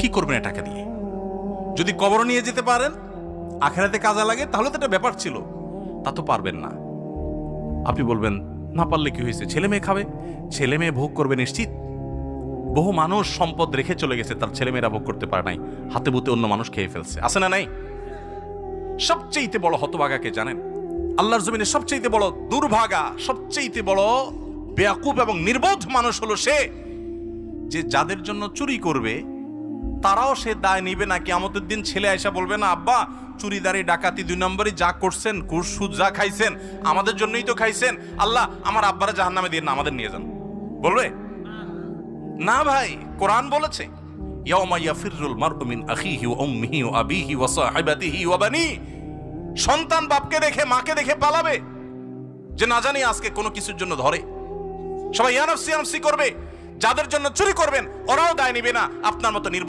কি করবেন এই টাকা দিয়ে? যদি কবর নিয়ে যেতে পারেন, আখেরাতে কাজে লাগে, তাহলে তো একটা ব্যাপার ছিল। তা তো পারবেন না। আপনি বলবেন না পারলে কি হয়েছে, ছেলে মেয়ে খাবে, ছেলে মেয়ে ভোগ করবে নিশ্চিত। বহু মানুষ সম্পদ রেখে চলে গেছে, তার ছেলে মেয়েরা ভোগ করতে পারে নাই, হাতে বুতে অন্য মানুষ খেয়ে ফেলছে, আছে না নাই? সবচেয়ে বড় হতভাগাকে জানেন? আল্লাহর জমিনে সবচেয়ে বড় দুর্ভাগা, সবচেয়ে বড় বেয়াকুব এবং নির্বোধ মানুষ হলো সে, যে যাদের জন্য চুরি করবে তারাও সে দায় নিবে না। কিয়ামতের দিন ছেলে আয়সা বলবে না, আব্বা চুরিদারি ডাকাতি 2 নম্বরই যা করছেন, ঘুষ সুদ যা খাইছেন আমাদের জন্যই তো খাইছেন, আল্লাহ আমার আব্বারা জাহান্নামে দিয়ে না, আমাদের নিয়ে যান। বলবে না ভাই, কোরআন বলেছে ইয়াউমা ইয়াফিরুল মারউ মিন আখিহি ওয়া উম্মিহি ওয়া আবিহি ওয়া সাহিবাতিহি ওয়া বানি। সন্তান বাপকে দেখে মাকে দেখে পালাবে, যে না জানি আজকে কোনো কিছুর জন্য ধরে। সবাই ইয়া নাফসি করবে। যাদের জন্য চুরি করবেন ওরাও দায় নিবে না, আপনার মতো